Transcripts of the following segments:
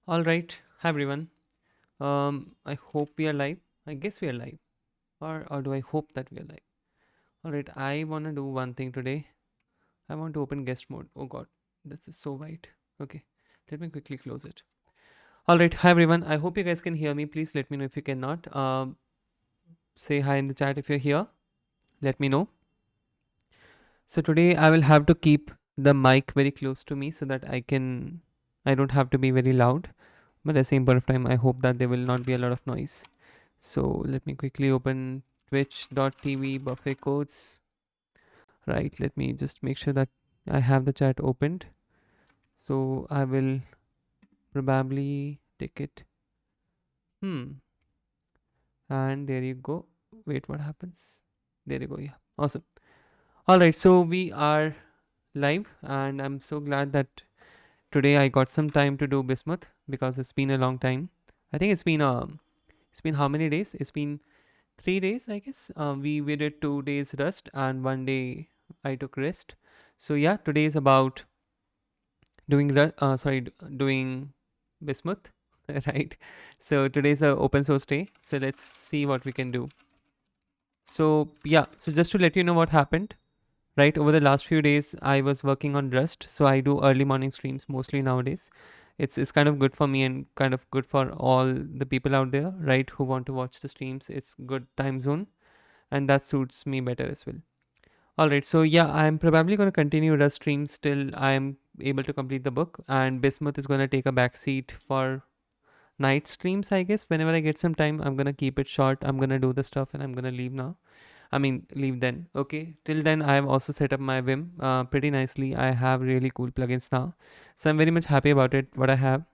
All right. Hi everyone. I hope we are live. I guess we are live. Or do I hope that we are live? All right. I want to do one thing today. I want to open guest mode. Oh god. This is so white. Okay. Let me quickly close it. All right. Hi everyone. I hope you guys can hear me. Please let me know if you cannot. Say hi in the chat if you're here. Let me know. So today I will have to keep the mic very close to me so that I don't have to be very loud. But at the same point of time, I hope that there will not be a lot of noise. So let me quickly open twitch.tv buffet codes. Right, let me just make sure that I have the chat opened. So I will probably take it. And there you go. Wait, what happens? There you go. Yeah, awesome. All right, so we are live, and I'm so glad that today I got some time to do Bismuth because it's been a long time. I think it's been how many days? It's been 3 days, I guess. We did 2 days rest and one day I took rest. So yeah, today is about doing Bismuth, right? So today's a open source day. So let's see what we can do. So yeah, so just to let you know what happened, right? Over the last few days, I was working on Rust. So I do early morning streams mostly nowadays. It's kind of good for me and kind of good for all the people out there, right? Who want to watch the streams. It's good time zone and that suits me better as well. All right, so yeah, I'm probably going to continue Rust streams till I'm able to complete the book, and Bismuth is going to take a back seat for night streams, I guess. Whenever I get some time, I'm going to keep it short. I'm going to do the stuff and I'm going to leave now. I mean, leave then. Okay, till then, I've also set up my Vim pretty nicely. I have really cool plugins now, so I'm very much happy about it, what I have.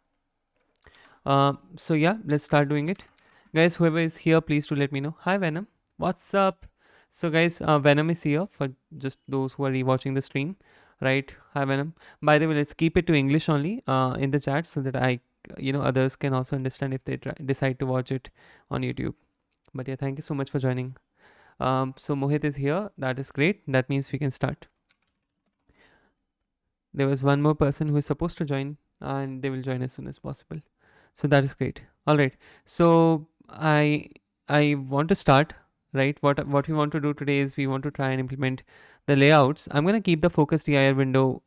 So yeah, let's start doing it. Guys, whoever is here, please do let me know. Hi Venom, what's up? So guys, Venom is here for just those who are rewatching the stream, right? Hi Venom. By the way, let's keep it to English only in the chat so that others can also understand if they decide to watch it on YouTube. But yeah, thank you so much for joining. So Mohit is here. That is great. That means we can start. There was one more person who is supposed to join, and they will join as soon as possible. So that is great. All right. So I want to start, right. What we want to do today is we want to try and implement the layouts. I'm gonna keep the focus dir window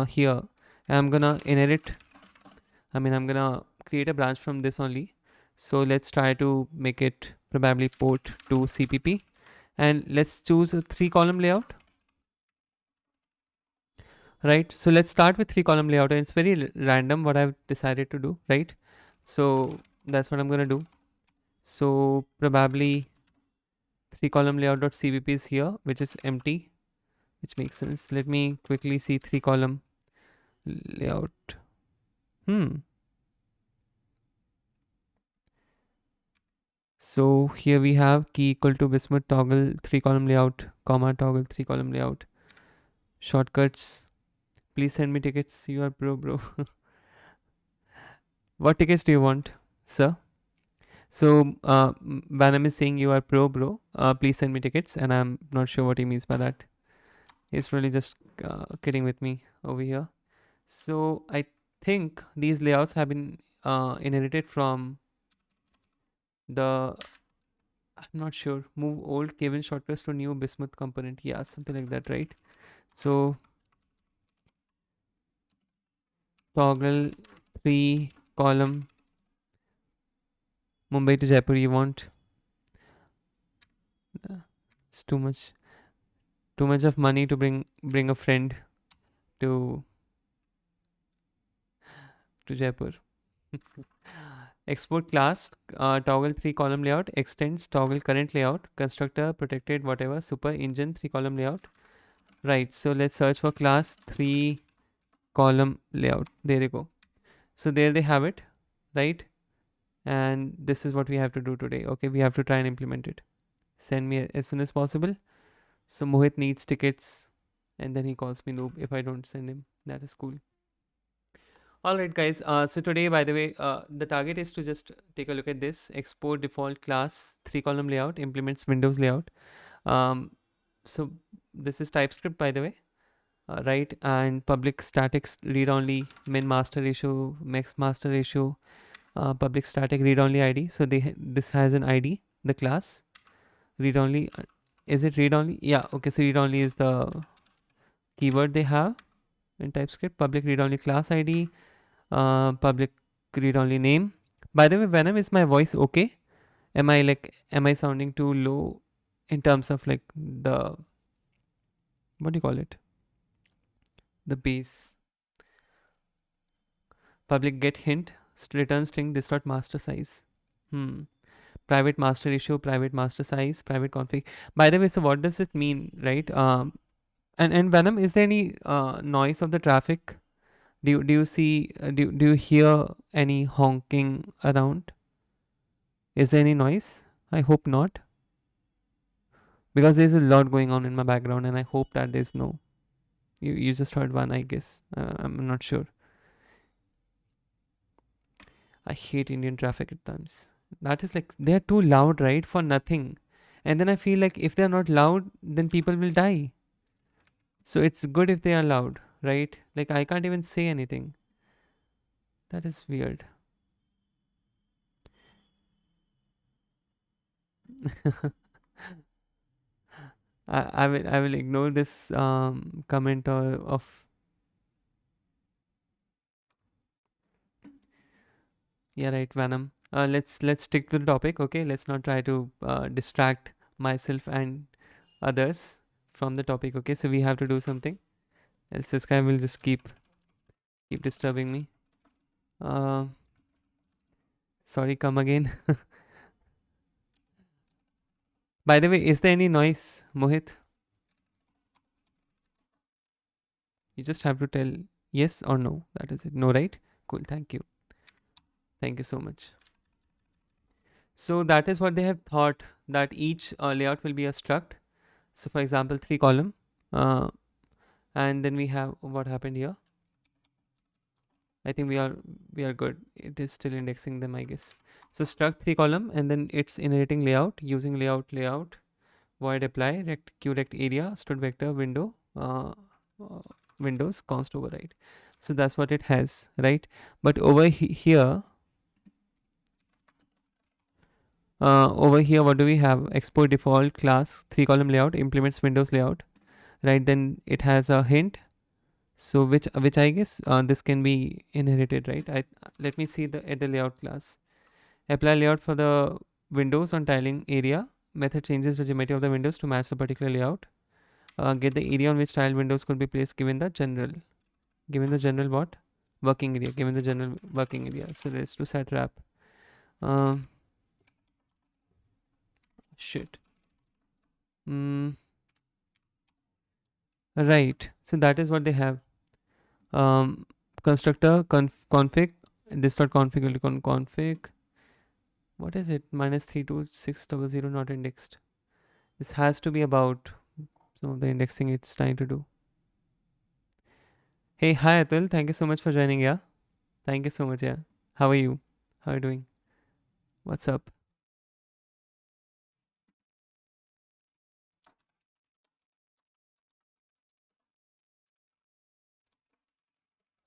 here. And I'm gonna inherit. I'm gonna create a branch from this only. So let's try to make it probably port to CPP, and let's choose a 3 column layout. Right, so let's start with 3 column layout, and it's very random what I've decided to do, right? So that's what I'm gonna do. So probably 3 column layout.cvp is here, which is empty, which makes sense. Let me quickly see 3 column layout. So here we have key equal to Bismuth toggle 3 column layout, comma toggle 3 column layout. Shortcuts. Please send me tickets. You are bro. What tickets do you want, sir? So Vanam is saying you are pro bro. Please send me tickets, and I'm not sure what he means by that. He's really just kidding with me over here. So I think these layouts have been inherited from the, I'm not sure, move old Kevin shortcuts to new Bismuth component. Yeah, something like that, right? So toggle 3 column Mumbai to Jaipur you want. It's too much of money to bring a friend to Jaipur. Export class, toggle 3 column layout, extends toggle current layout, constructor protected whatever, super engine 3 column layout. Right, so let's search for class 3 column layout. There you go. So there they have it, right? And this is what we have to do today. Okay, we have to try and implement it. Send me as soon as possible. So Mohit needs tickets, and then he calls me noob if I don't send him. That is cool. All right, guys. So today, by the way, the target is to just take a look at this. Export default class 3 column layout implements Windows layout. So this is TypeScript, by the way. right? And public statics read only min master ratio, max master ratio, public static read only ID. So this has an ID, the class read only. Is it read only? Yeah, okay. So read only is the keyword they have in TypeScript. Public read only class ID, public read only name. By the way, Venom, is my voice okay? Am I sounding too low in terms of like the, what do you call it? The base. Public get hint, return string this dot master size. Private master issue, private master size, private config. By the way, so what does it mean, right? And Venom, is there any noise of the traffic? Do you see do you hear any honking around? Is there any noise? I hope not, because there's a lot going on in my background, and I hope that there's no. You just heard one, I guess. I'm not sure. I hate Indian traffic at times. That is like they're too loud, right? For nothing. And then I feel like if they're not loud, then people will die. So it's good if they are loud, right? Like I can't even say anything. That is weird. I will ignore this comment of yeah, right, Venom. Let's stick to the topic, okay? Let's not try to distract myself and others from the topic, okay? So we have to do something, else this guy will just keep disturbing me. Sorry, come again. By the way, is there any noise, Mohit? You just have to tell yes or no. That is it. No, right? Cool. Thank you. Thank you so much. So that is what they have thought, that each layout will be a struct. So for example, 3 column, and then we have what happened here. I think we are good. It is still indexing them, I guess. So struct 3 column, and then it's inheriting layout using layout void apply rect qrect area stood vector window windows const override. So that's what it has, right? But over here what do we have? Export default class 3 column layout implements windows layout, right? Then it has a hint, so which I guess this can be inherited, right? Let me see the layout class. Apply layout for the windows on tiling area. Method changes the geometry of the windows to match the particular layout. Get the area on which tile windows could be placed given the general what? Working area, given the general working area. So let's do set wrap. Shit. Right. So that is what they have. Constructor config this dot config will become config. What is it? -32600 not indexed. This has to be about some of the indexing it's trying to do. Hey, hi Atul. Thank you so much for joining. Yeah. Thank you so much. Yeah. How are you? How are you doing? What's up?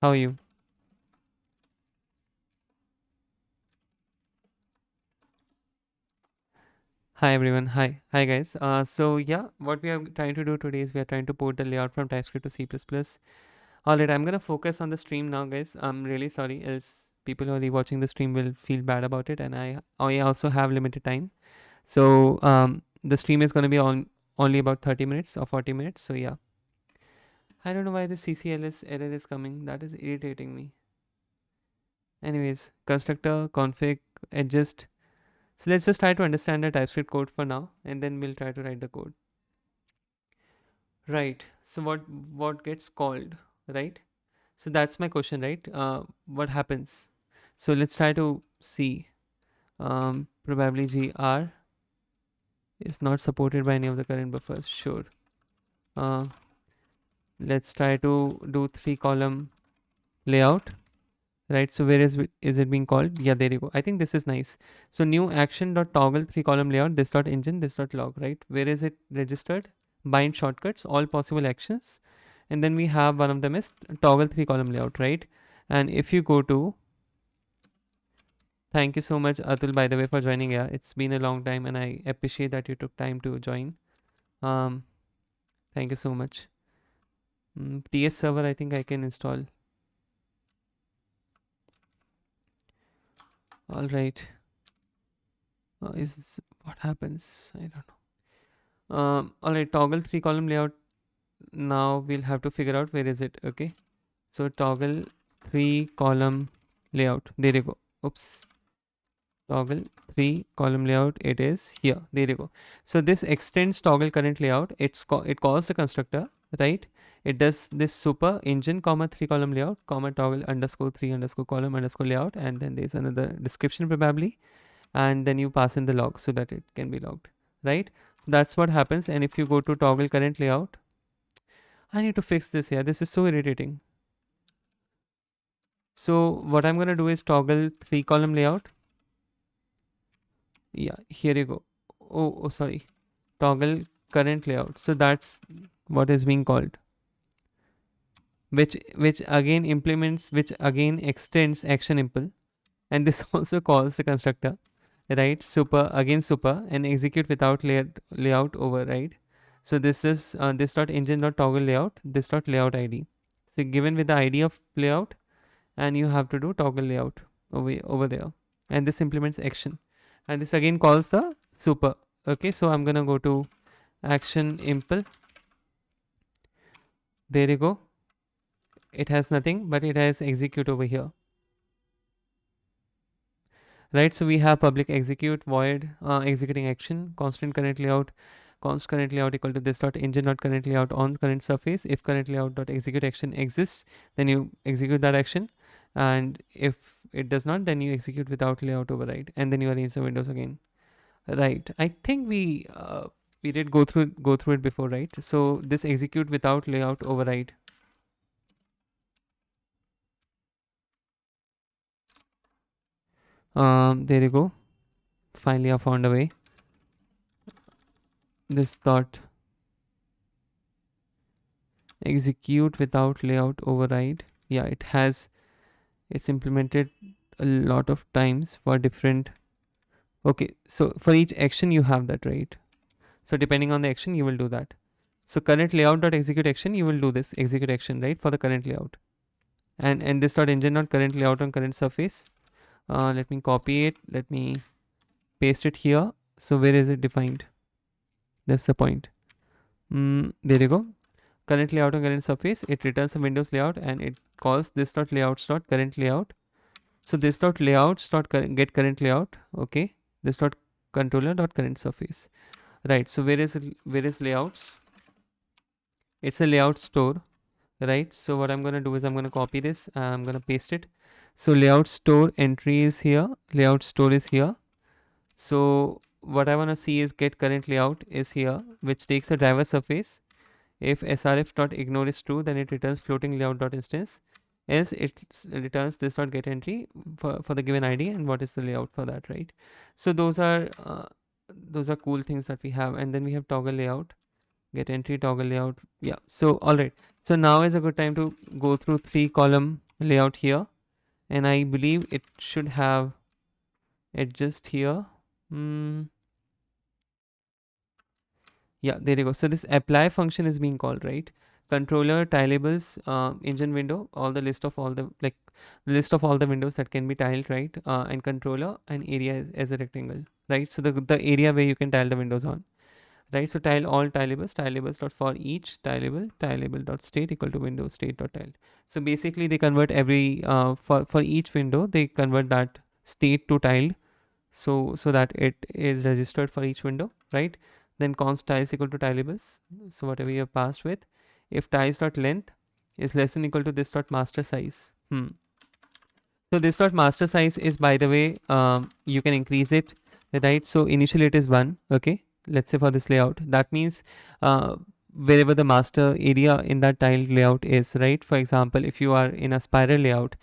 How are you? Hi everyone. Hi guys. So yeah, what we are trying to do today is we are trying to port the layout from TypeScript to C++. All right, I'm gonna focus on the stream now, guys. I'm really sorry, else people who are rewatching the stream will feel bad about it, and I also have limited time. So the stream is gonna be on only about 30 minutes or 40 minutes. So yeah, I don't know why the CCLS error is coming. That is irritating me. Anyways, constructor config adjust. So let's just try to understand the TypeScript code for now, and then we'll try to write the code. Right. So what gets called, right? So that's my question, right? What happens? So let's try to see. Probably gr is not supported by any of the current buffers. Sure. Let's try to do 3 column layout. Right, so where is it being called? Yeah, there you go. I think this is nice. So new action dot toggle 3 column layout this dot engine this dot log, right? Where is it registered? Bind shortcuts all possible actions, and then we have one of them is toggle 3-column layout, right? And if you go to, thank you so much Atul, by the way, for joining. Yeah, it's been a long time and I appreciate that you took time to join. Thank you so much. TS server, I think I can install. All right. Is what happens? I don't know. All right, toggle 3-column layout. Now we'll have to figure out where is it. Okay, so toggle 3-column layout. There you go. Oops. Toggle 3-column layout. It is here. There you go. So this extends toggle current layout. It calls the constructor, right? It does this super engine comma 3-column layout comma toggle underscore 3 underscore column underscore layout, and then there's another description probably, and then you pass in the log so that it can be logged, right? So that's what happens. And if you go to toggle current layout, I need to fix this here. This is so irritating. So what I'm gonna do is toggle 3-column layout. Yeah, here you go. Oh, sorry. Toggle current layout. So that's what is being called. Which again extends action impl, and this also calls the constructor, right? Super and execute without layout override. So this is this dot engine dot toggle layout, this dot layout id. So given with the id of layout, and you have to do toggle layout over there, and this implements action, and this again calls the super. Okay, so I'm gonna go to action impl. There you go. It has nothing, but it has execute over here, right? So we have public execute void executing action constant current layout, const current layout equal to this dot engine dot current layout on current surface. If current layout dot execute action exists, then you execute that action, and if it does not, then you execute without layout override, and then you arrange the windows again, right? I think we did go through it before, right? So this execute without layout override. There you go. Finally I found a way. This dot execute without layout override. Yeah, it's implemented a lot of times for different. Okay, so for each action you have that, right? So depending on the action you will do that. So current layout dot execute action, you will do this execute action, right, for the current layout, and this dot engine dot current layout on current surface. Let me copy it, let me paste it here. So where is it defined? That's the point. There you go. Current layout on current surface, it returns a Windows layout, and it calls this dot layouts dot current layout. So this dot layouts dot get current layout. Okay, this dot controller dot current surface, right? So where is layouts? It's a layout store, right? So what I'm going to do is I'm going to copy this and I'm going to paste it. So layout store entry is here, layout store is here. So what I want to see is get current layout is here, which takes a driver surface. If srf.ignore is true, then it returns floating layout.instance. Else it returns this dot get entry for the given id and what is the layout for that, right? So those are cool things that we have. And then we have toggle layout, get entry, toggle layout. Yeah, so all right, so now is a good time to go through 3-column layout here, and I believe it should have it just here. Yeah, there you go. So this apply function is being called, right? Controller, tilables, engine window, all the list of all the windows that can be tiled, right? And controller and area as a rectangle, right? So the area where you can tile the windows on, right? So tile all tilables dot for each tilable dot state equal to windows state dot tile. So basically they convert every for each window they convert that state to tiled, so that it is registered for each window, right? Then const tiles equal to tilables, so whatever you have passed with. If tiles dot length is less than equal to this dot master size. So this dot master size is, by the way, you can increase it, right? So initially it is 1. Okay, let's say for this layout, that means wherever the master area in that tile layout is, right? For example, if you are in a spiral layout,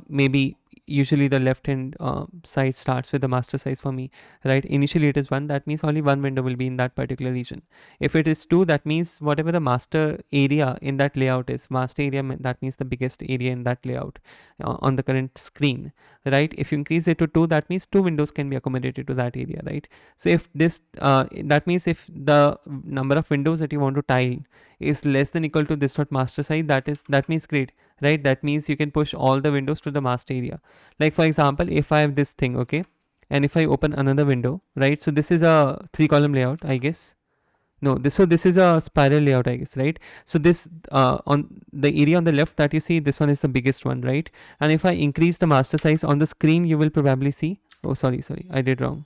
maybe usually the left hand side starts with the master size for me, right? Initially it is 1, that means only one window will be in that particular region. If it is 2, that means whatever the master area in that layout is, master area that means the biggest area in that layout on the current screen, right? If you increase it to 2, that means 2 windows can be accommodated to that area, right? So if this that means if the number of windows that you want to tile is less than equal to this dot master size, that means great, right? That means you can push all the windows to the master area. Like for example, if I have this thing, okay, and if I open another window, right? So this is a 3 column layout, I guess. No, this is a spiral layout, I guess, right? So this on the area on the left that you see, this one is the biggest one, right? And if I increase the master size on the screen, you will probably see, oh sorry, I did wrong.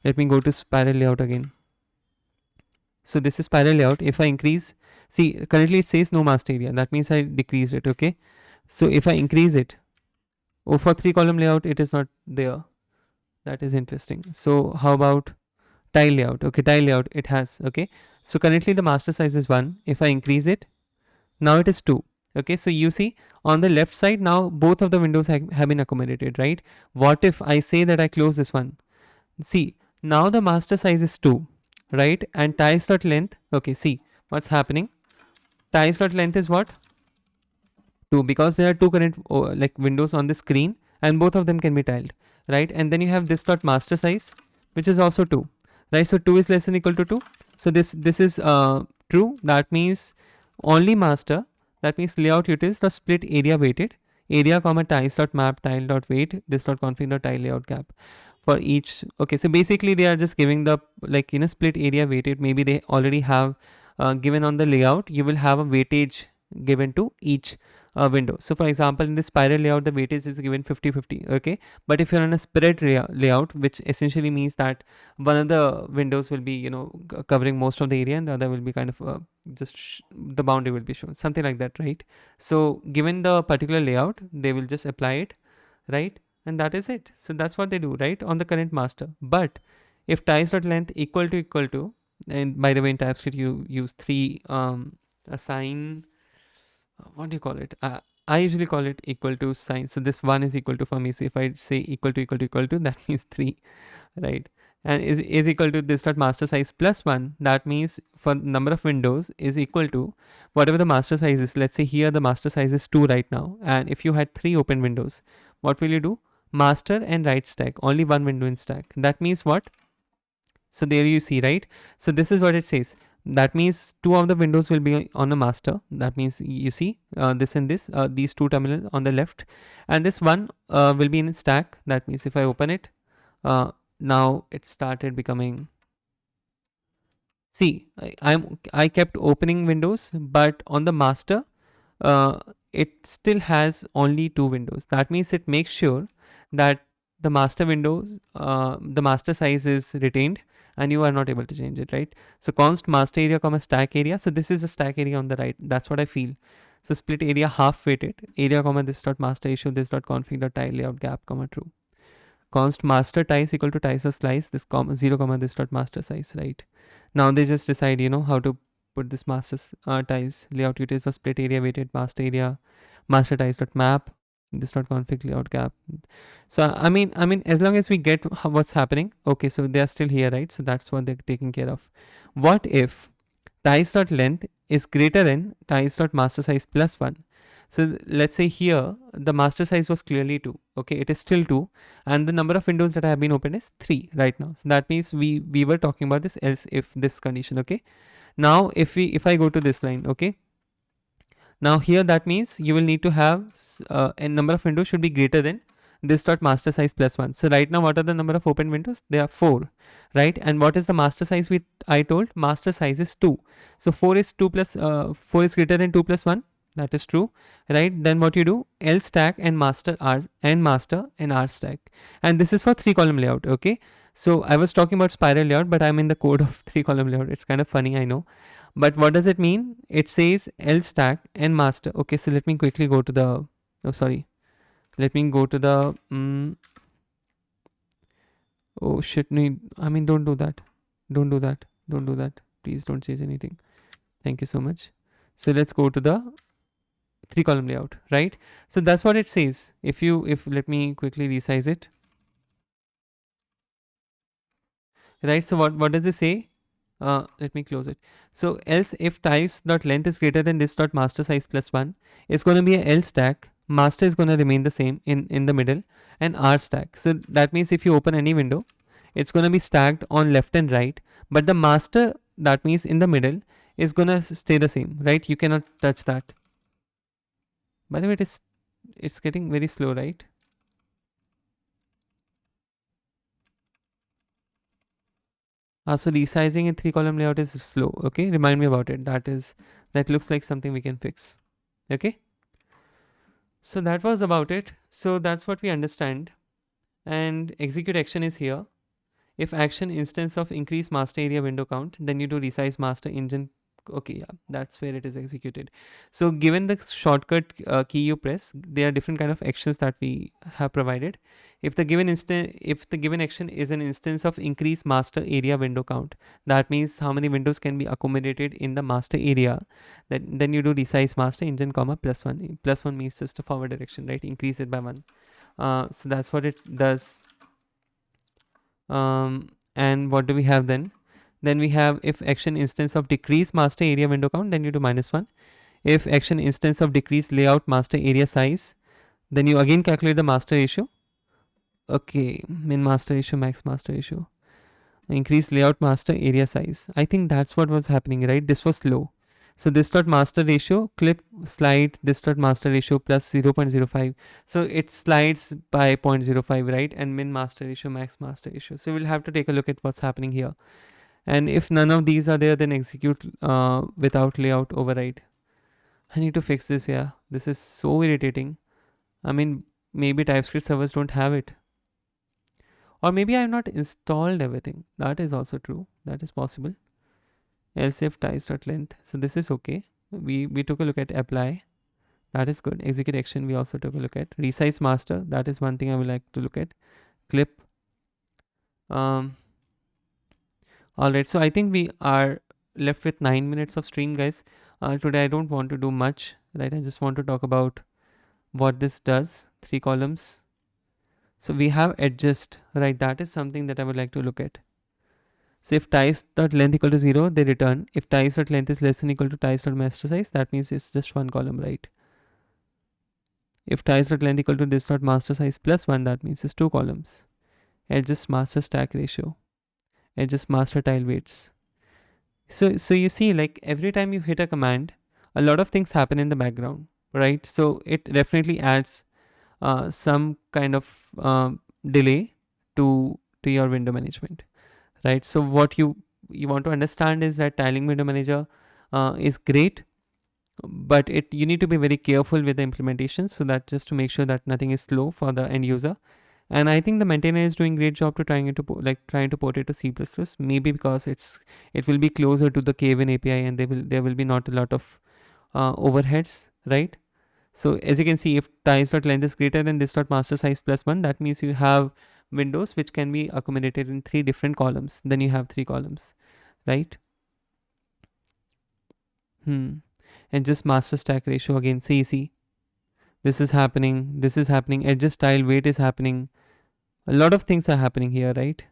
Let me go to spiral layout again. So this is spiral layout. If I increase, see, currently it says no master area, that means I decreased it, okay? So if I increase it, oh, for 3 column layout it is not there. That is interesting. So how about tile layout? Okay, tile layout it has, okay? So currently the master size is 1. If I increase it, now it is 2. Okay, so you see on the left side now both of the windows have been accommodated, right? What if I say that I close this one? See, now the master size is 2, right? And tiles dot length, okay, see what's happening. Tiles dot length is what? 2, because there are two current like windows on the screen and both of them can be tiled, right? And then you have this dot master size, which is also 2, right? So 2 is less than equal to 2. So this is true. That means only master, that means layout utils the split area weighted, area comma tiles dot map tile dot weight this dot config dot tile layout gap for each. Okay, so basically they are just giving the, like, split area weighted. Maybe they already have given on the layout, you will have a weightage given to each window. So for example, in the spiral layout, the weightage is given 50-50, okay? But if you're on a spread layout, which essentially means that one of the windows will be, covering most of the area and the other will be kind of the boundary will be shown, something like that, right? So given the particular layout, they will just apply it, right? And that is it. So that's what they do, right, on the current master. But if tiles.length equal to, and by the way, in TypeScript you use 3 assign, what do you call it? I usually call it equal to sign. So this 1 is equal to for me. So if I say equal to, that means 3, right? And is equal to this dot master size plus 1. That means for number of windows is equal to whatever the master size is. Let's say here the master size is 2 right now. And if you had 3 open windows, what will you do? Master and right stack, only one window in stack. That means what? So there you see, right? So this is what it says. That means 2 of the windows will be on a master. That means you see this and this, these 2 terminals on the left, and this one will be in stack. That means if I open it, now it started becoming, see, I kept opening windows, but on the master it still has only 2 windows. That means it makes sure that the master windows, the master size is retained and you are not able to change it, right? So const master area comma stack area. So this is a stack area on the right. That's what I feel. So split area half weighted, area comma this dot master issue this dot config dot tile layout gap comma true. Const master ties equal to ties of slice this comma 0 comma this dot master size, right? Now they just decide, how to put this master ties layout utils of split area weighted master area master ties dot map this dot config layout gap. So I mean as long as we get what's happening, okay, so they are still here, right? So that's what they're taking care of. What if ties dot length is greater than ties dot master size plus 1? So let's say here the master size was clearly 2, okay, it is still 2, and the number of windows that have been opened is 3 right now. So that means we were talking about this else if this condition, okay? Now if I go to this line, okay, now here that means you will need to have a number of windows should be greater than this dot master size plus 1. So right now what are the number of open windows? They are 4, right? And what is the master size I told? Master size is 2. So 4 is 2 plus 4 is greater than 2 plus 1. That is true, right? Then what you do? L stack and master R and master and R stack. And this is for 3 column layout, okay? So I was talking about spiral layout, but I'm in the code of 3 column layout. It's kind of funny, I know. But what does it mean? It says L stack and master. Okay, so let me quickly go to the, let me go to the, oh shit, don't do that. Don't do that. Please don't change anything. Thank you so much. So let's go to the 3 column layout, right? So that's what it says. If let me quickly resize it, right? So what does it say? Let me close it. So else if ties dot length is greater than this dot master size plus 1, it's going to be a L stack. Master is going to remain the same in the middle, and R stack. So that means if you open any window, it's going to be stacked on left and right, but the master, that means in the middle, is going to stay the same, right? You cannot touch that. By the way, it's getting very slow, right? So resizing in 3 column layout is slow. Okay, remind me about it. That looks like something we can fix. Okay, so that was about it. So that's what we understand. And execute action is here. If action instance of increase master area window count, then you do resize master engine. Okay, yeah, that's where it is executed. So given the shortcut key you press, there are different kind of actions that we have provided. If the given action is an instance of increase master area window count, that means how many windows can be accommodated in the master area, then you do resize master engine comma +1. +1 means just a forward direction, right? Increase it by 1. So that's what it does. And what do we have then? Then we have if action instance of decrease master area window count, then you do -1. If action instance of decrease layout master area size, then you again calculate the master ratio. Okay, min master ratio, max master ratio. Increase layout master area size. I think that's what was happening, right? This was slow. So this dot master ratio, clip slide this dot master ratio plus 0.05. So it slides by 0.05, right? And min master ratio, max master ratio. So we'll have to take a look at what's happening here. And if none of these are there, then execute without layout override. I need to fix this. Yeah, this is so irritating. I mean, maybe TypeScript servers don't have it, or maybe I have not installed everything. That is also true. That is possible. Else if ties.length. So this is okay. We took a look at apply. That is good. Execute action we also took a look at. Resize master. That is one thing I would like to look at. Clip. Alright, so I think we are left with 9 minutes of stream, guys. Today I don't want to do much, right? I just want to talk about what this does. 3 columns. So we have adjust, right? That is something that I would like to look at. So if ties.length equal to 0, they return. If ties.length is less than equal to ties.master size, that means it's just one column, right? If ties.length equal to this.master size plus 1, that means it's 2 columns. Adjust master stack ratio. Adjust master tile weights. So you see, like every time you hit a command, a lot of things happen in the background, right? So it definitely adds some kind of delay to your window management, right? So what you want to understand is that tiling window manager is great, but you need to be very careful with the implementation, so that just to make sure that nothing is slow for the end user. And I think the maintainer is doing great job to trying to port it to C++, maybe because it will be closer to the Kevin API, and there will be not a lot of overheads, right? So as you can see, if ties.length is greater than this.master size plus 1, that means you have windows which can be accommodated in 3 different columns. Then you have 3 columns, right? And just master stack ratio again. See, this is happening. Adjust tile weight is happening. A lot of things are happening here, right?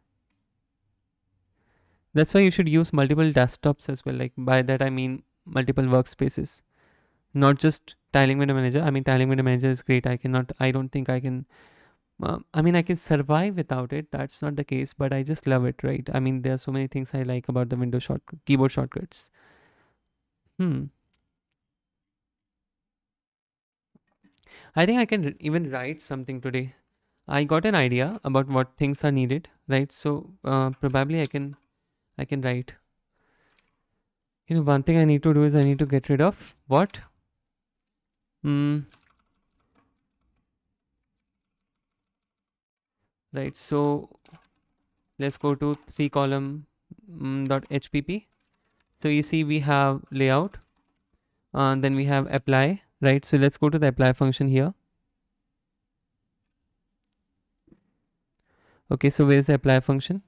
That's why you should use multiple desktops as well. Like by that I mean multiple workspaces, not just tiling window manager. I mean, tiling window manager is great. I don't think I can. I mean, I can survive without it. That's not the case, but I just love it, right? I mean, there are so many things I like about the keyboard shortcuts. I think I can even write something today. I got an idea about what things are needed, right? So probably I can write. One thing I need to do is I need to get rid of what? Right. So let's go to 3 column .hpp. So you see we have layout, then we have apply, right? So let's go to the apply function here. Okay, so where is the apply function?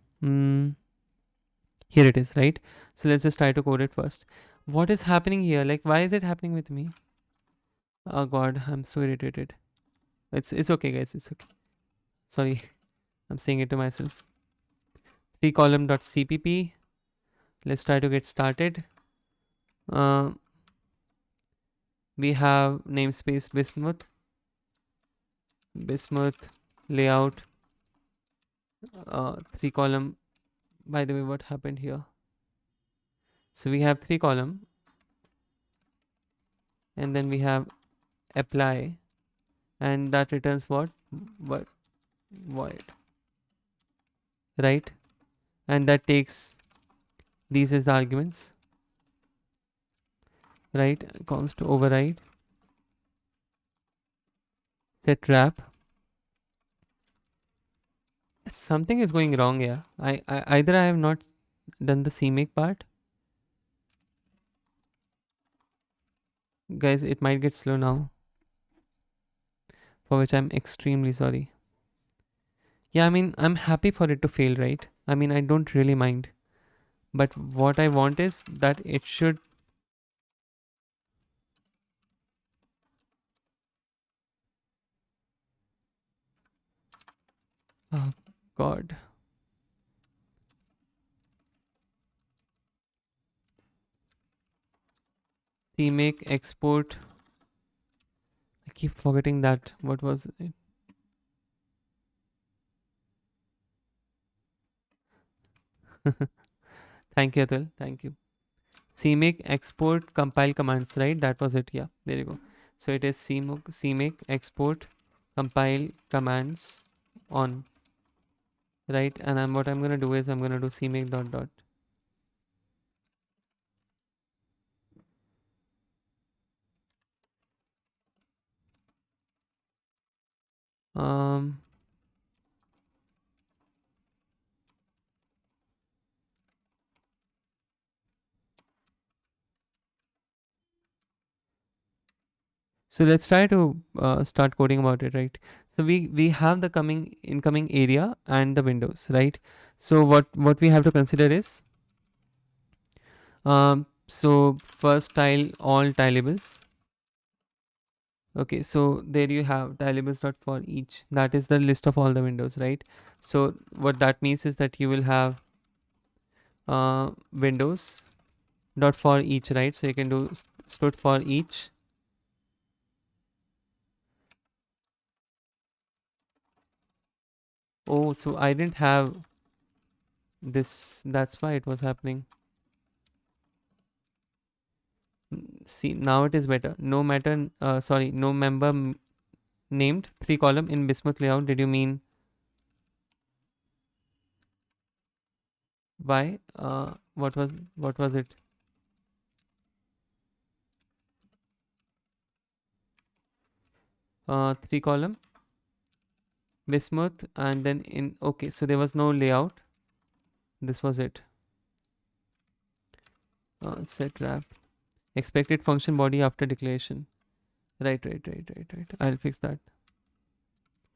Here it is, right? So let's just try to code it first. What is happening here? Like, why is it happening with me? Oh god, I'm so irritated. It's okay, guys. It's okay. Sorry, I'm saying it to myself. 3column.cpp. Let's try to get started. Uh, we have namespace bismuth layout, 3 column. By the way, what happened here? So we have 3 column, and then we have apply, and that returns what void, right? And that takes these as the arguments, right? Const override set wrap. Something is going wrong here. I either I have not done the CMake part. Guys, it might get slow now, for which I'm extremely sorry. Yeah, I mean, I'm happy for it to fail, right? I mean, I don't really mind. But what I want is that it should. Oh, God. CMake export. I keep forgetting that. What was it? Thank you, Atul. Thank you. CMake export compile commands, right? That was it. Yeah, there you go. So it is CMake export compile commands on, right? And what I'm gonna do is I'm gonna do CMake dot dot. Um, so let's try to start coding about it, right? So we have the coming incoming area and the windows, right? So what we have to consider is so first tile all tileables. Okay, so there you have tileables dot for each. That is the list of all the windows, right? So what that means is that you will have windows dot for each, right? So you can do stood for each. Oh, so I didn't have this. That's why it was happening. See, now it is better. No matter, sorry, no member named 3 column in Bismuth layout. Did you mean why? What was it? 3 column Bismuth, and then in okay. So there was no layout. This was it. Set wrap expected function body after declaration. Right. I'll fix that.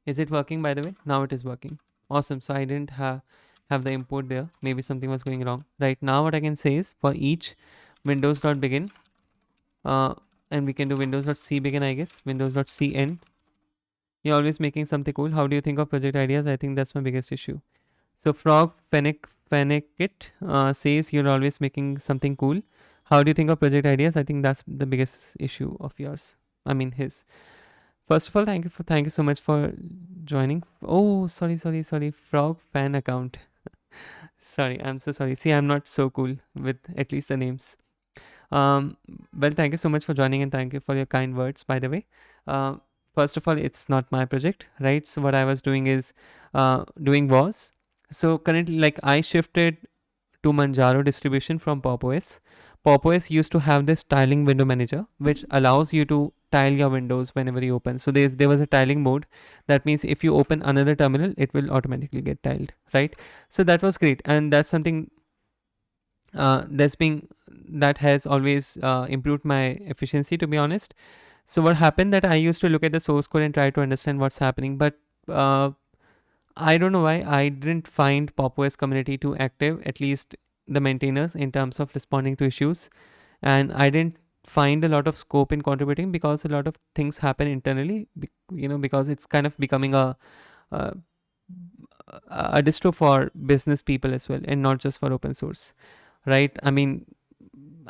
Is it working, by the way? Now it is working. Awesome. So I didn't have the import there. Maybe something was going wrong. Right now what I can say is for each windows dot begin, and we can do windows dot c begin, I guess. Windows dot c end. You're always making something cool. How do you think of project ideas? I think that's my biggest issue. So Frog Fennec says you're always making something cool. How do you think of project ideas? I think that's the biggest issue of yours. I mean his. First of all, thank you so much for joining. Oh, sorry. Frog fan account. Sorry, I'm so sorry. See, I'm not so cool with at least the names. Um, well, thank you so much for joining and thank you for your kind words, by the way. Uh, First of all, it's not my project, right? So what I was doing is so currently, like I shifted to Manjaro distribution from Pop OS. Pop OS used to have this tiling window manager, which allows you to tile your windows whenever you open. So there was a tiling mode. That means if you open another terminal, it will automatically get tiled, right? So that was great, and that's something that has always improved my efficiency, to be honest. So what happened that I used to look at the source code and try to understand what's happening, but uh, I don't know why I didn't find Pop OS community too active, at least the maintainers, in terms of responding to issues, and I didn't find a lot of scope in contributing, because a lot of things happen internally, because it's kind of becoming a, a distro for business people as well, and not just for open source, right? I mean,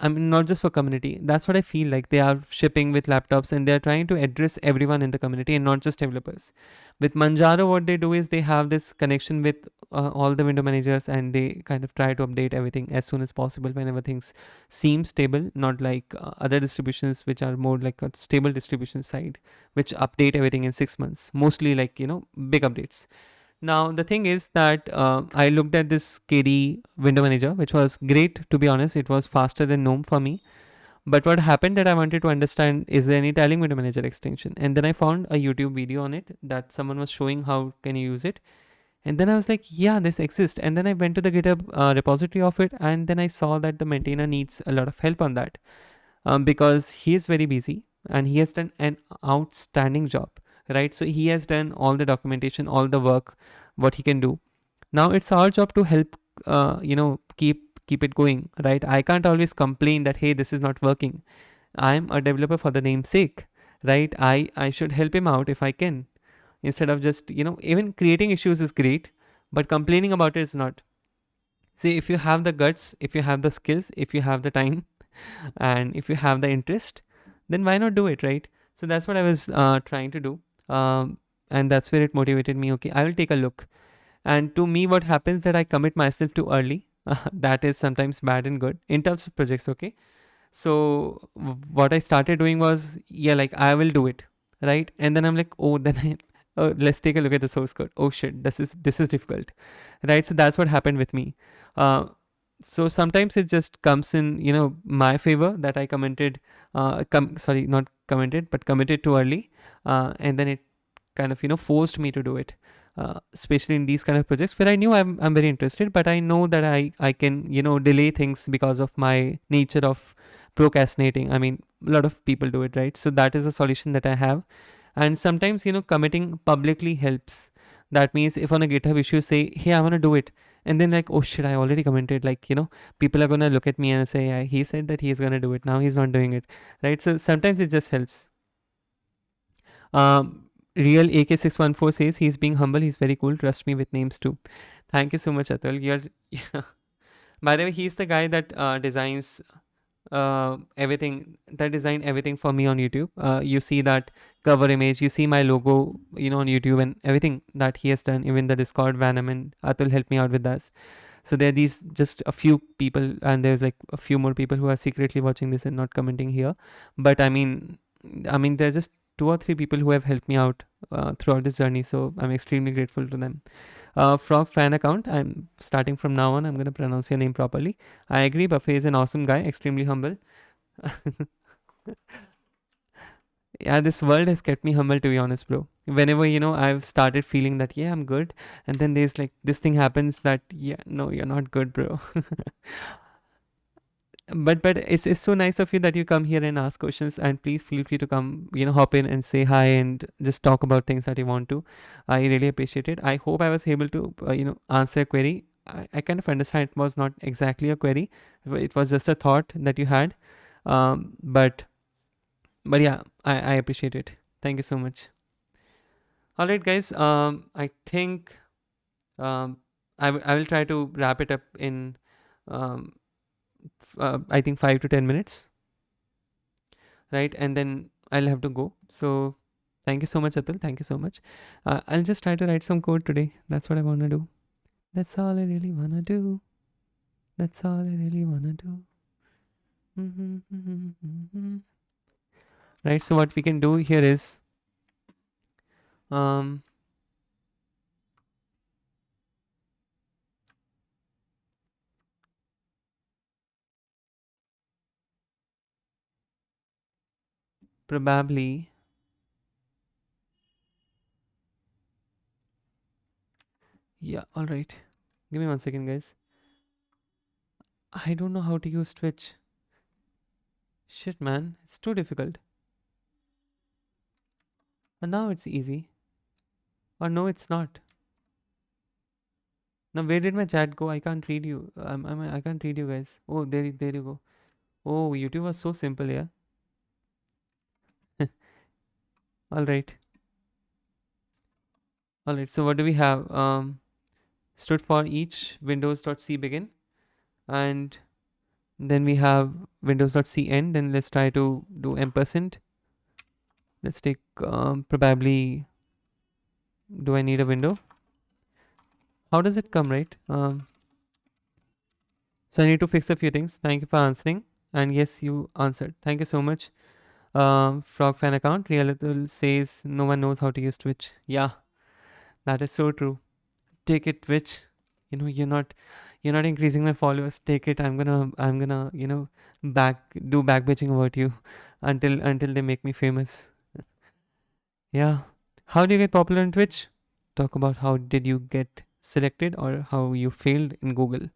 not just for community. That's what I feel like. They are shipping with laptops and they're trying to address everyone in the community and not just developers. With Manjaro, what they do is they have this connection with all the window managers, and they kind of try to update everything as soon as possible whenever things seem stable, not like other distributions which are more like a stable distribution side, which update everything in 6 months, mostly like, big updates. Now, the thing is that I looked at this KD window manager, which was great, to be honest. It was faster than GNOME for me. But what happened that I wanted to understand, is there any tiling window manager extension? And then I found a YouTube video on it that someone was showing how can you use it. And then I was like, yeah, this exists. And then I went to the GitHub repository of it, and then I saw that the maintainer needs a lot of help on that, because he is very busy and he has done an outstanding job, right? So he has done all the documentation, all the work, what he can do. Now it's our job to help, keep it going, right? I can't always complain that, hey, this is not working. I'm a developer for the name's sake, right? I should help him out if I can, instead of just, even creating issues is great, but complaining about it is not. See, if you have the guts, if you have the skills, if you have the time, and if you have the interest, then why not do it, right? So that's what I was trying to do. And that's where it motivated me. Okay, I will take a look. And to me, what happens that I commit myself too early. That is sometimes bad and good in terms of projects. Okay, so what I started doing was, yeah, like I will do it, right? And then I'm like, oh, then oh, let's take a look at the source code. Oh shit, this is difficult, right? So that's what happened with me. Uh, so sometimes it just comes in, my favor, that I commented, sorry, not commented, but committed too early, and then it kind of, forced me to do it. Especially in these kind of projects where I knew I'm very interested, but I know that I can, delay things because of my nature of procrastinating. I mean, a lot of people do it, right? So that is a solution that I have. And sometimes, committing publicly helps. That means if on a GitHub issue say, hey, I want to do it, and then like, oh shit, I already commented, like, people are gonna look at me and say, yeah, he said that he's gonna do it, now he's not doing it, right? So sometimes it just helps. Real AK614 says he's being humble, he's very cool, trust me with names too. Thank you so much, Atul. You're by the way, he's the guy that designs everything, that designed everything for me on YouTube. You see that cover image, you see my logo, on YouTube, and everything that he has done. Even the Discord, Vanam and Atul helped me out with that. So there are these just a few people, and there's like a few more people who are secretly watching this and not commenting here. But I mean, there's just 2 or 3 people who have helped me out throughout this journey. So I'm extremely grateful to them. Frog fan account. I'm starting from now on. I'm gonna pronounce your name properly. I agree. Buffet is an awesome guy, extremely humble. Yeah, this world has kept me humble, to be honest, bro. Whenever I've started feeling that, yeah, I'm good, and then there's like this thing happens that, yeah, no, you're not good, bro. But it's so nice of you that you come here and ask questions, and please feel free to come, hop in and say hi and just talk about things that you want to. I really appreciate it. I hope I was able to answer a query. I kind of understand it was not exactly a query, it was just a thought that you had. But yeah, I appreciate it. Thank you so much. All right, guys. I think I will try to wrap it up in um, I think 5 to 10 minutes, right? And then I'll have to go. So thank you so much, Atul. Thank you so much. I'll just try to write some code today. That's what I wanna do. That's all I really wanna do. That's all I really wanna do. Right. So what we can do here is um probably, yeah, all right. Give me 1 second, guys. I don't know how to use Twitch. Shit, man, it's too difficult. And now it's easy. Or no, it's not. Now where did my chat go? I can't read you. I can't read you guys. Oh, there you go. Oh, YouTube was so simple, yeah. All right. All right. So what do we have? Stood for each windows.c begin, and then we have windows.c end. Then let's try to do ampersand. Let's take probably. Do I need a window? How does it come, right? So I need to fix a few things. Thank you for answering. And yes, you answered. Thank you so much. Frog fan account. Real Little says no one knows how to use Twitch. Yeah, that is so true. Take it, Twitch. You're not increasing my followers. Take it. I'm gonna back bitching about you until they make me famous. Yeah. How do you get popular on Twitch? Talk about how did you get selected or how you failed in Google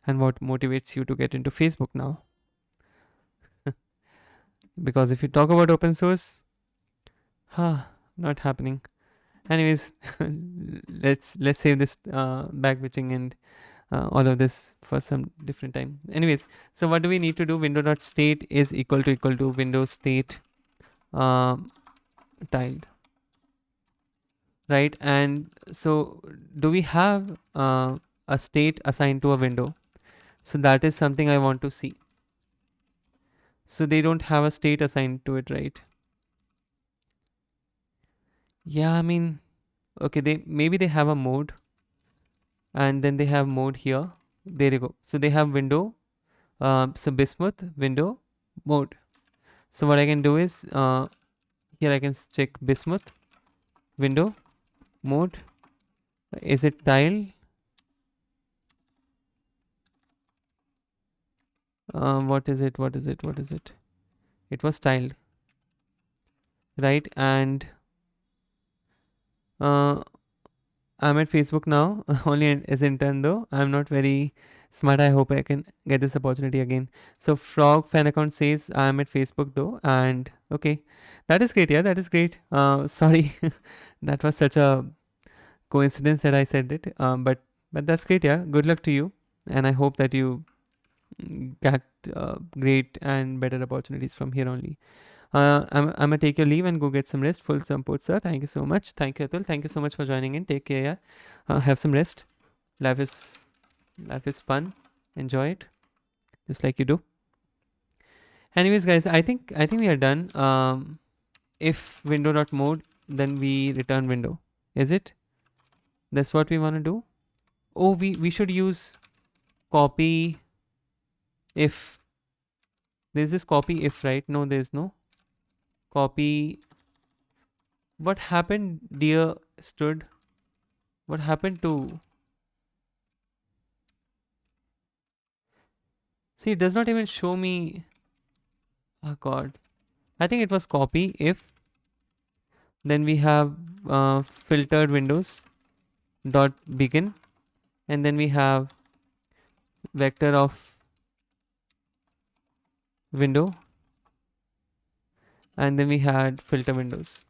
and what motivates you to get into Facebook now. Because if you talk about open source, not happening. Anyways, let's save this back bitching and all of this for some different time. Anyways, so what do we need to do? Window.state is equal to window state um, tiled, right? And so do we have a state assigned to a window? So that is something I want to see. So they don't have a state assigned to it, right? Yeah, I mean, okay, they have a mode, and then they have mode here. There you go. So they have window, so Bismuth window mode. So what I can do is here I can check Bismuth window mode. Is it tile? What is it? What is it? What is it? It was tiled, right? And uh, I'm at Facebook now, only as intern though. I'm not very smart. I hope I can get this opportunity again. So Frog fan account says I'm at Facebook though, and okay, that is great. Yeah, that is great. Sorry, that was such a coincidence that I said it. But that's great. Yeah, good luck to you, and I hope that you get great and better opportunities from here only. I'm gonna take your leave and go get some rest. Full support, sir. Thank you so much. Thank you, Atul. Thank you so much for joining in. Take care. Yeah. Have some rest. Life is life is fun. Enjoy it, just like you do. Anyways, guys, I think we are done. If window.mode, then we return window. Is it? That's what we want to do. Oh, we should use copy if. There's this copy if, right? No, there's no copy. What happened, dear stood? What happened to? See, it does not even show me. Oh god. I think it was copy if. Then we have filtered windows dot begin, and then we have vector of window, and then we had filter windows.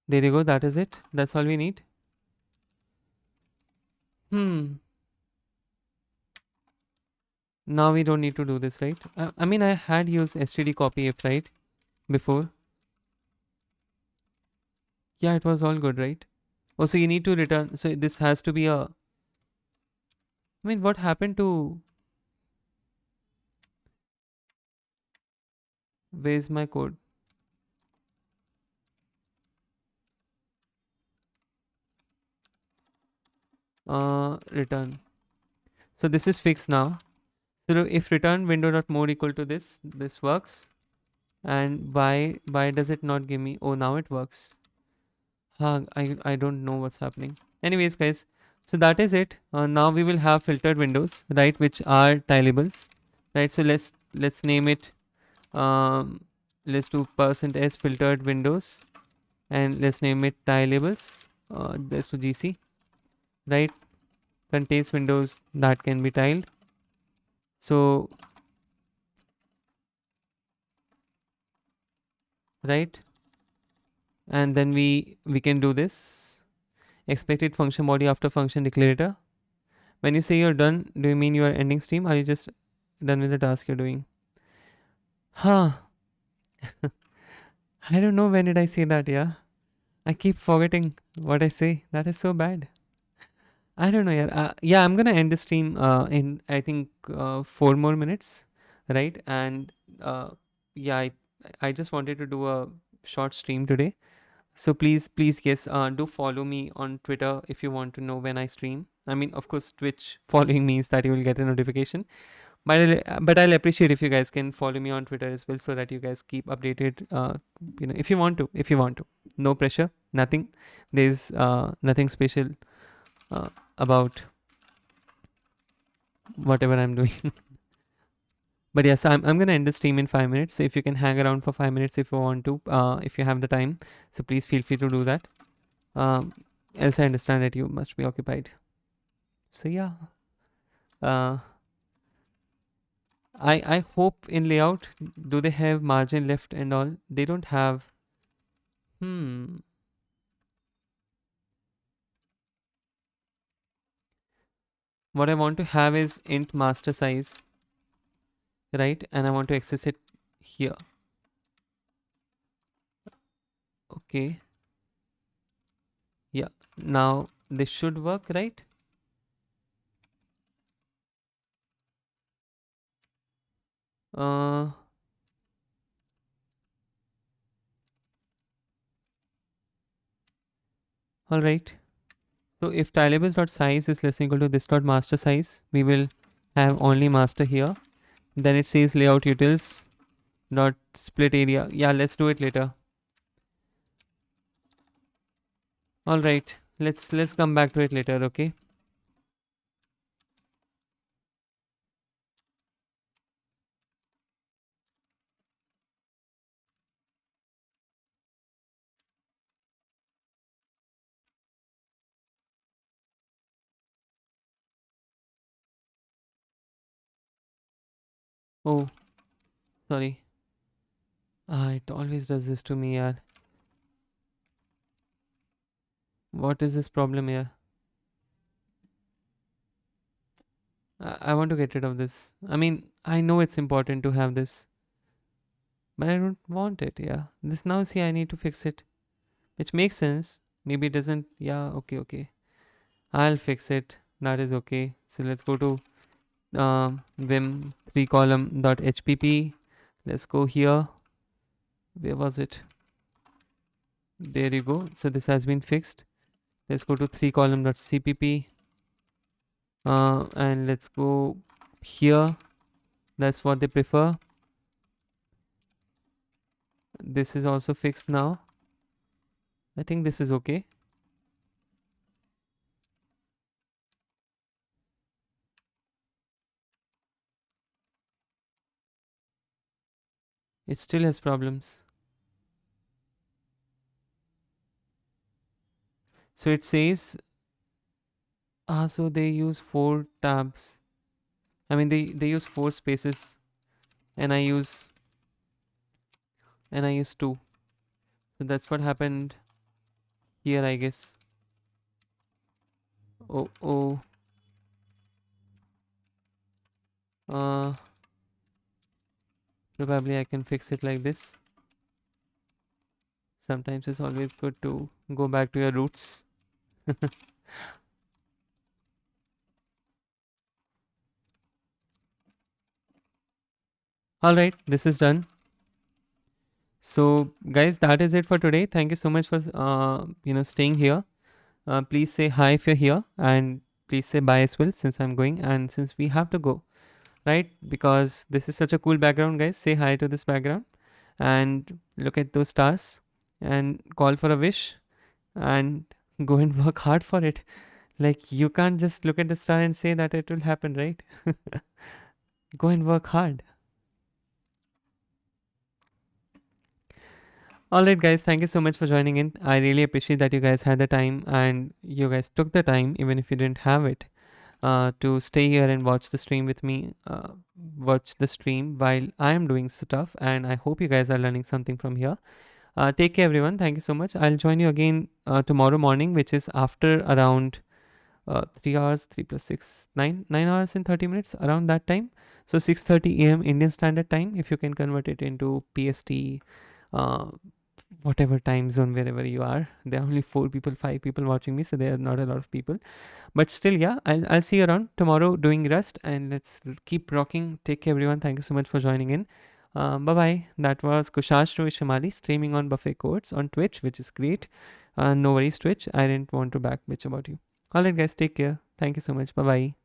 There you go. That is it. That's all we need. Now we don't need to do this, right? I mean, I had used std copy if, right, before. Yeah, it was all good, right? Oh, so you need to return. So this has to be a. I mean, what happened to. Where's my code? Return. So this is fixed now. So if return window.mode equal to this works. And why does it not give me? Oh, now it works. I don't know what's happening. Anyways, guys, so that is it. Now we will have filtered windows, right, which are tileables, right? So let's name it. Let's do %s filtered windows, and let's name it tileables. Let's do GC, right? Contains windows that can be tiled. So right, and then we can do this expected function body after function declarator. When you say you're done, do you mean you are ending stream, or are you just done with the task you're doing? Huh. I don't know when did I say that, yeah. I keep forgetting what I say. That is so bad. I don't know, yeah. Yeah, I'm gonna end the stream in I think 4 more minutes, right? And yeah, I just wanted to do a short stream today. So please, yes, do follow me on Twitter if you want to know when I stream. I mean, of course, Twitch following means that you will get a notification. But I'll appreciate if you guys can follow me on Twitter as well, so that you guys keep updated. If you want to, no pressure, nothing. There's nothing special about whatever I'm doing. But yes, I'm gonna end the stream in 5 minutes. So if you can hang around for 5 minutes if you want to, if you have the time, so please feel free to do that. Um, Else I understand that you must be occupied. So yeah, uh, I hope in layout, do they have margin left and all? They don't have. Hmm. What I want to have is int master size, right? And I want to access it here. Okay. Yeah. Now this should work, right? Uh. All right. So if tileables.size is less than equal to this dot master size, we will have only master here. Then it says layout utils dot split area. Yeah, let's do it later. All right. Let's come back to it later. Okay. Oh, sorry. It always does this to me, yeah. What is this problem here? I want to get rid of this. I mean, I know it's important to have this, but I don't want it. Yeah. This now, see, I need to fix it, which makes sense. Maybe it doesn't. Yeah. Okay. Okay. I'll fix it. That is okay. So let's go to vim 3 column dot hpp. Let's go here. Where was it? There you go. So this has been fixed. Let's go to 3 column dot cpp. And let's go here. That's what they prefer. This is also fixed now. I think this is okay. It still has problems. So it says, so they use 4 tabs. I mean, they use 4 spaces, and I use 2. So that's what happened here, I guess. Oh, oh. Uh, Probably I can fix it like this. Sometimes it's always good to go back to your roots. All right, this is done. So guys, that is it for today. Thank you so much for staying here. Please say hi if you're here, and please say bye as well, since I'm going and since we have to go, right? Because this is such a cool background, guys. Say hi to this background and look at those stars and call for a wish and go and work hard for it. Like, you can't just look at the star and say that it will happen, right? Go and work hard. All right, guys, thank you so much for joining in. I really appreciate that you guys had the time and you guys took the time, even if you didn't have it, to stay here and watch the stream with me, watch the stream while I am doing stuff. And I hope you guys are learning something from here. Take care, everyone. Thank you so much. I'll join you again tomorrow morning, which is after around 3 hours, 3 plus 6, 9 hours and 30 minutes, around that time. So 6:30 a.m. Indian Standard Time, if you can convert it into PST, uh, whatever time zone, wherever you are. There are only 4 people, 5 people watching me, so there are not a lot of people. But still, yeah, I'll see you around tomorrow doing Rust, and let's keep rocking. Take care, everyone. Thank you so much for joining in. Bye bye. That was Kushash Roy Shamali streaming on Buffet Codes on Twitch, which is great. No worries, Twitch. I didn't want to back bitch about you. All right, guys, take care. Thank you so much. Bye bye.